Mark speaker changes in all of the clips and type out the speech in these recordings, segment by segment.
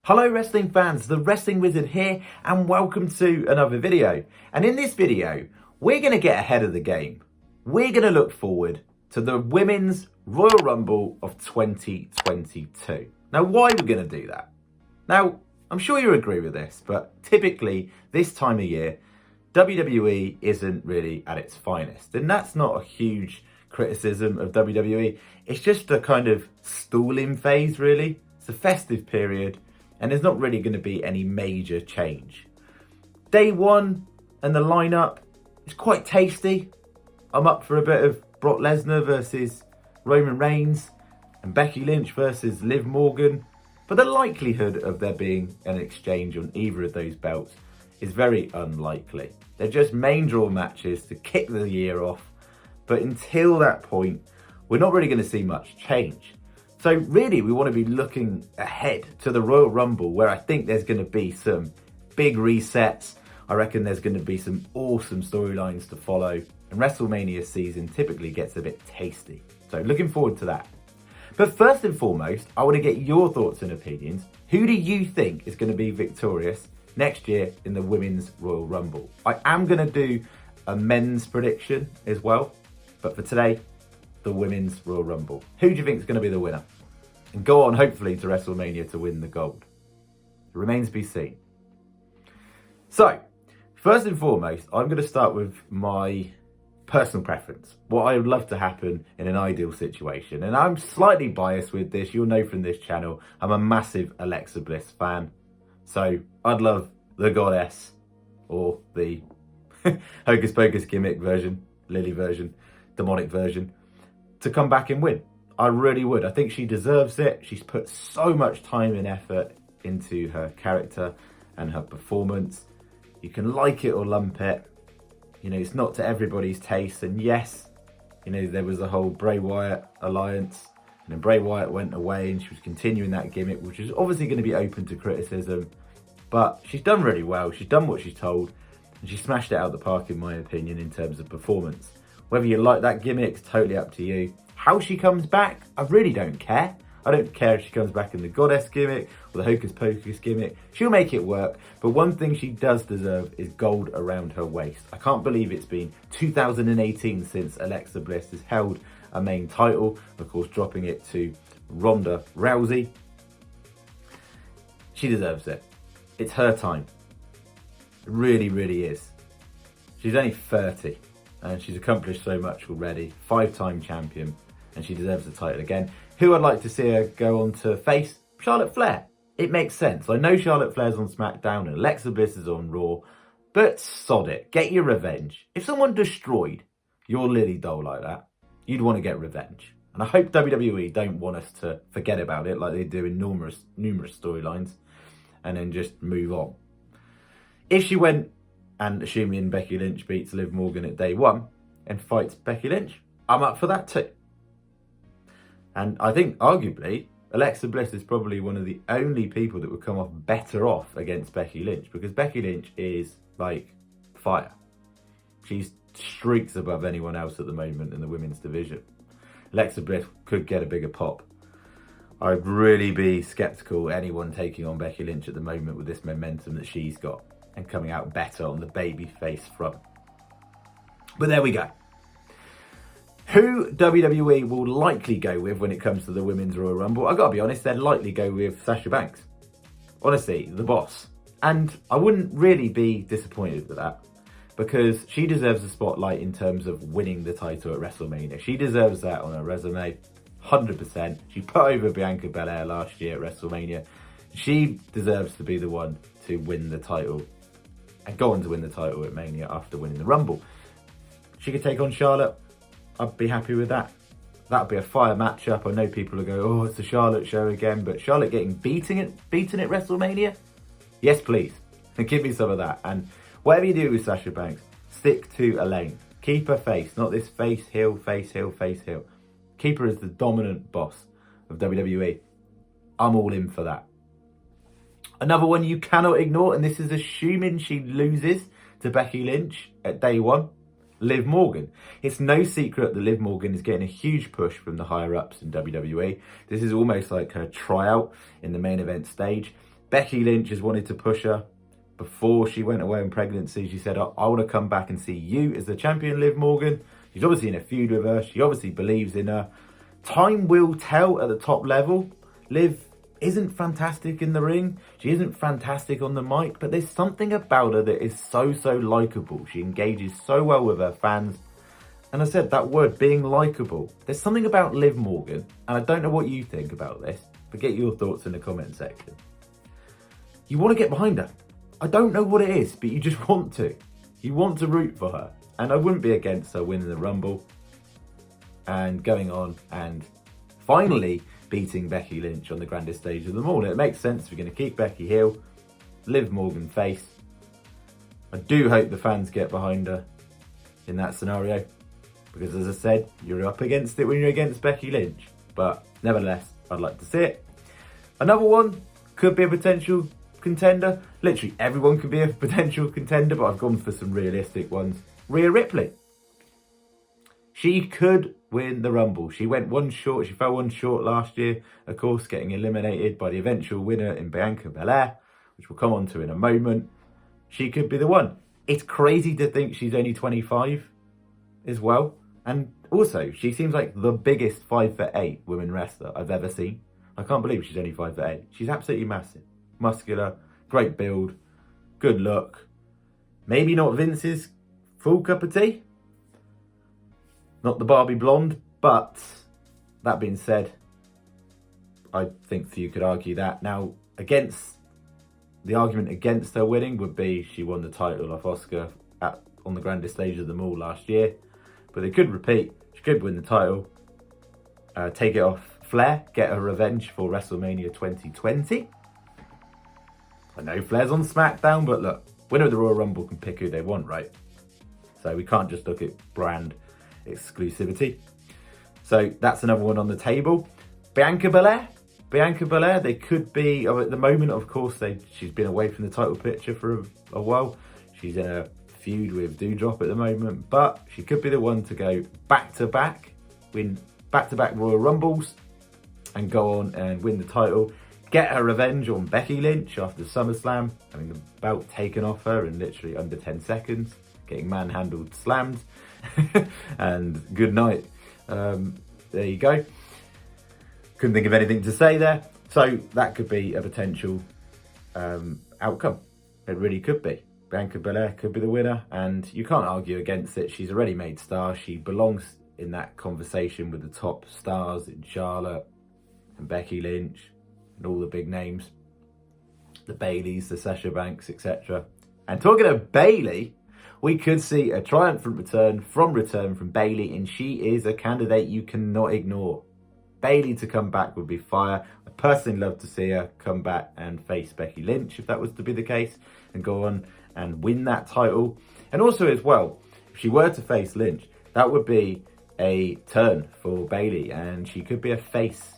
Speaker 1: Hello wrestling fans, the Wrestling Wizard here and welcome to another video. And in this video, we're going to get ahead of the game. We're going to look forward to the Women's Royal Rumble of 2022. Now, why are we going to do that? Now, I'm sure you agree with this, but typically this time of year, WWE isn't really at its finest. And that's not a huge criticism of WWE. It's just a kind of stalling phase, really. It's a festive period. And there's not really going to be any major change. Day one and the lineup is quite tasty. I'm up for a bit of Brock Lesnar versus Roman Reigns and Becky Lynch versus Liv Morgan. But the likelihood of there being an exchange on either of those belts is very unlikely. They're just main draw matches to kick the year off. But until that point, we're not really going to see much change. So really, we want to be looking ahead to the Royal Rumble, where I think there's going to be some big resets. I reckon there's going to be some awesome storylines to follow. And WrestleMania season typically gets a bit tasty. So looking forward to that. But first and foremost, I want to get your thoughts and opinions. Who do you think is going to be victorious next year in the Women's Royal Rumble? I am going to do a men's prediction as well. But for today, the Women's Royal Rumble. Who do you think is going to be the winner? And go on, hopefully, to WrestleMania to win the gold. It remains to be seen. So, first and foremost, I'm going to start with my personal preference. What I would love to happen in an ideal situation. And I'm slightly biased with this. You'll know from this channel, I'm a massive Alexa Bliss fan. So, I'd love the Goddess or the Hocus Pocus gimmick version, Lily version, demonic version, to come back and win. I really would. I think she deserves it. She's put so much time and effort into her character and her performance. You can like it or lump it. You know, it's not to everybody's taste. And yes, you know, there was the whole Bray Wyatt alliance. And then Bray Wyatt went away and she was continuing that gimmick, which is obviously going to be open to criticism. But she's done really well. She's done what she's told. And she smashed it out of the park, in my opinion, in terms of performance. Whether you like that gimmick, it's totally up to you. How she comes back, I really don't care. I don't care if she comes back in the Goddess gimmick or the Hocus Pocus gimmick. She'll make it work. But one thing she does deserve is gold around her waist. I can't believe it's been 2018 since Alexa Bliss has held a main title. Of course, dropping it to Ronda Rousey. She deserves it. It's her time. It really, really is. She's only 30. And she's accomplished so much already. 5-time champion. And she deserves the title again. Who I'd like to see her go on to face? Charlotte Flair. It makes sense. I know Charlotte Flair's on SmackDown and Alexa Bliss is on Raw. But sod it. Get your revenge. If someone destroyed your Lily doll like that, you'd want to get revenge. And I hope WWE don't want us to forget about it like they do in numerous storylines. And then just move on. If she went, and assuming Becky Lynch beats Liv Morgan at day one and fights Becky Lynch, I'm up for that too. And I think, arguably, Alexa Bliss is probably one of the only people that would come off better off against Becky Lynch, because Becky Lynch is like fire. She's streaks above anyone else at the moment in the women's division. Alexa Bliss could get a bigger pop. I'd really be sceptical anyone taking on Becky Lynch at the moment with this momentum that she's got and coming out better on the babyface front. But there we go. Who WWE will likely go with when it comes to the Women's Royal Rumble? I've got to be honest, they'd likely go with Sasha Banks. Honestly, the boss. And I wouldn't really be disappointed with that, because she deserves a spotlight in terms of winning the title at WrestleMania. She deserves that on her resume, 100%. She put over Bianca Belair last year at WrestleMania. She deserves to be the one to win the title and go on to win the title at Mania after winning the Rumble. She could take on Charlotte. I'd be happy with that. That'd be a fire matchup. I know people will go, oh, it's the Charlotte show again, but Charlotte getting beaten at WrestleMania? Yes, please. And give me some of that. And whatever you do with Sasha Banks, stick to a lane. Keep her face, not this face, heel, face, heel, face, heel. Keep her as the dominant boss of WWE. I'm all in for that. Another one you cannot ignore, and this is assuming she loses to Becky Lynch at day one, Liv Morgan. It's no secret that Liv Morgan is getting a huge push from the higher ups in WWE. This is almost like her tryout in the main event stage. Becky Lynch has wanted to push her. Before she went away in pregnancy, she said, I want to come back and see you as the champion, Liv Morgan. She's obviously in a feud with her. She obviously believes in her. Time will tell at the top level. Liv isn't fantastic in the ring. She isn't fantastic on the mic, but there's something about her that is so likeable. She engages so well with her fans. And I said that word, being likeable. There's something about Liv Morgan, and I don't know what you think about this, but get your thoughts in the comment section. You want to get behind her. I don't know what it is, but you just want to. You want to root for her. And I wouldn't be against her winning the Rumble and going on and finally beating Becky Lynch on the grandest stage of them all. It makes sense. We're going to keep Becky heel, Liv Morgan face. I do hope the fans get behind her in that scenario, because as I said, you're up against it when you're against Becky Lynch. But nevertheless, I'd like to see it. Another one could be a potential contender. Literally everyone could be a potential contender, but I've gone for some realistic ones. Rhea Ripley. She could win the Rumble. She went one short. She fell one short last year, of course, getting eliminated by the eventual winner in Bianca Belair, which we'll come on to in a moment. She could be the one. It's crazy to think she's only 25 as well. And also, she seems like the biggest 5'8" women wrestler I've ever seen. I can't believe she's only 5'8". She's absolutely massive. Muscular, great build, good look. Maybe not Vince's full cup of tea. Not the Barbie blonde, but that being said, I think you could argue that. Now, the argument against her winning would be she won the title off Asuka on the grandest stage of them all last year. But they could repeat. She could win the title, take it off Flair, get her revenge for WrestleMania 2020. I know Flair's on SmackDown, but look, winner of the Royal Rumble can pick who they want, right? So we can't just look at brand exclusivity. So that's another one on the table. Bianca Belair, they could be, at the moment, of course, she's been away from the title picture for a while. She's in a feud with Doudrop at the moment, but she could be the one to go back-to-back, win back-to-back Royal Rumbles, and go on and win the title. Get her revenge on Becky Lynch after SummerSlam, having the belt taken off her in literally under 10 seconds, getting manhandled, slammed, and good night. There you go. Couldn't think of anything to say there. So that could be a potential outcome. It really could be. Bianca Belair could be the winner, and you can't argue against it. She's a ready-made star. She belongs in that conversation with the top stars in Charlotte and Becky Lynch and all the big names. The Baileys, the Sasha Banks, etc. And talking of Bayley, we could see a triumphant return from Bayley, and she is a candidate you cannot ignore. Bayley to come back would be fire. I personally love to see her come back and face Becky Lynch if that was to be the case, and go on and win that title. And also as well, if she were to face Lynch, that would be a turn for Bayley, and she could be a face.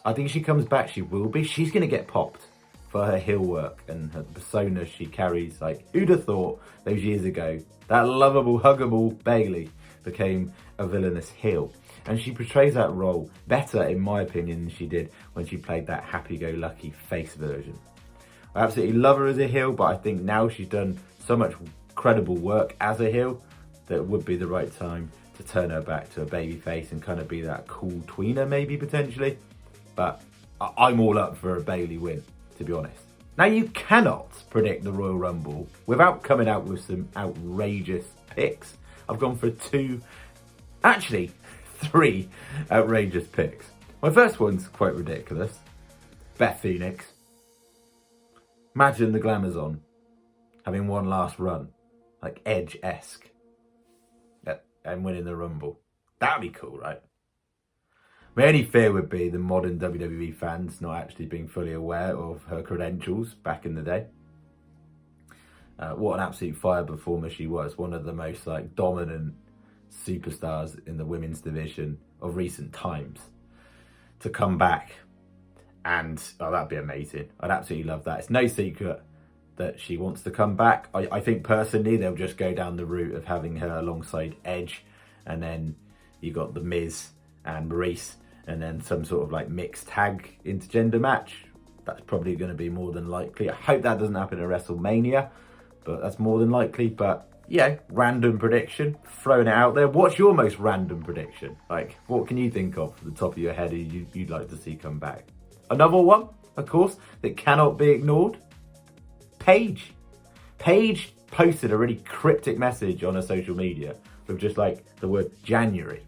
Speaker 1: I think if she comes back, she will be. She's going to get popped for her heel work and her persona she carries. Like, who'd have thought those years ago that lovable, huggable Bayley became a villainous heel? And she portrays that role better, in my opinion, than she did when she played that happy-go-lucky face version. I absolutely love her as a heel, but I think now she's done so much credible work as a heel that it would be the right time to turn her back to a baby face and kind of be that cool tweener, maybe, potentially. But I'm all up for a Bayley win, to be honest. Now, you cannot predict the Royal Rumble without coming out with some outrageous picks. I've gone for three outrageous picks. My first one's quite ridiculous. Beth Phoenix. Imagine the Glamazon having one last run, like Edge-esque, and winning the Rumble. That'd be cool, right? My only fear would be the modern WWE fans not actually being fully aware of her credentials back in the day. What an absolute fire performer she was. One of the most dominant superstars in the women's division of recent times. To come back and, that'd be amazing. I'd absolutely love that. It's no secret that she wants to come back. I think personally they'll just go down the route of having her alongside Edge, and then you got The Miz and Maurice, and then some sort of mixed tag intergender match. That's probably going to be more than likely. I hope that doesn't happen at WrestleMania, but that's more than likely. But yeah, random prediction, throwing it out there. What's your most random prediction? Like, what can you think of at the top of your head you'd like to see come back? Another one, of course, that cannot be ignored. Paige. Paige posted a really cryptic message on her social media with just like the word January.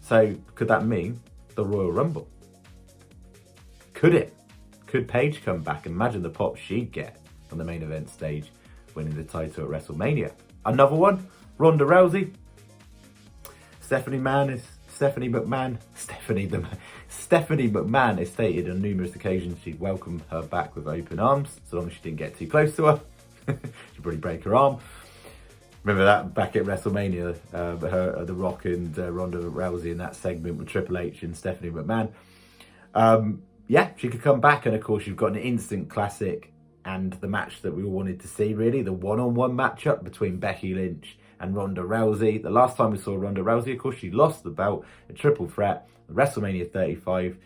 Speaker 1: So could that mean the Royal Rumble? Could it? Could Paige come back? Imagine the pop she'd get on the main event stage, winning the title at WrestleMania. Another one, Ronda Rousey. Stephanie McMahon has stated on numerous occasions she'd welcome her back with open arms, so long as she didn't get too close to her. She'd probably break her arm. Remember that back at WrestleMania, The Rock and Ronda Rousey in that segment with Triple H and Stephanie McMahon. Yeah, she could come back, and of course you've got an instant classic and the match that we all wanted to see, really, the one-on-one matchup between Becky Lynch and Ronda Rousey. The last time we saw Ronda Rousey, of course, she lost the belt, a triple threat, WrestleMania 35,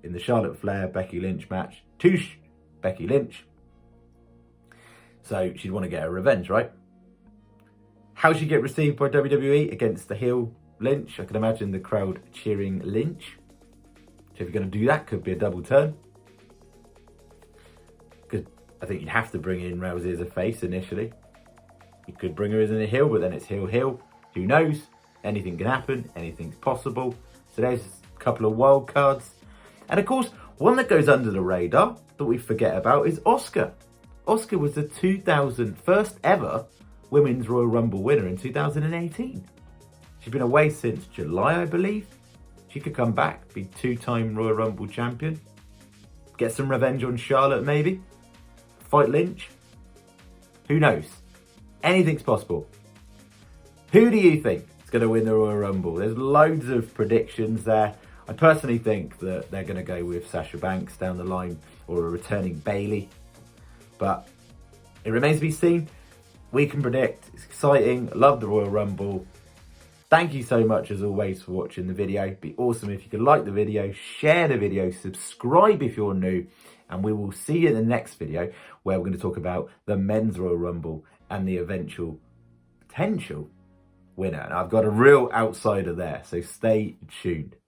Speaker 1: in the Charlotte Flair Becky Lynch match, to Becky Lynch. So she'd want to get her revenge, right? How she get received by WWE against the heel Lynch? I can imagine the crowd cheering Lynch. So if you're going to do that, could be a double turn. Because I think you'd have to bring in Rousey as a face initially. You could bring her as a heel, but then it's heel. Who knows? Anything can happen. Anything's possible. So there's a couple of wild cards. And of course, one that goes under the radar that we forget about is Asuka. Asuka was the 2000 first ever Women's Royal Rumble winner in 2018. She's been away since July, I believe. She could come back, be two-time Royal Rumble champion. Get some revenge on Charlotte, maybe. Fight Lynch. Who knows? Anything's possible. Who do you think is going to win the Royal Rumble? There's loads of predictions there. I personally think that they're going to go with Sasha Banks down the line, or a returning Bayley. But it remains to be seen. We can predict. It's exciting. Love the Royal Rumble. Thank you so much, as always, for watching the video. It'd be awesome if you could like the video, share the video, subscribe if you're new, and we will see you in the next video, where we're going to talk about the Men's Royal Rumble and the eventual potential winner. And I've got a real outsider there, so stay tuned.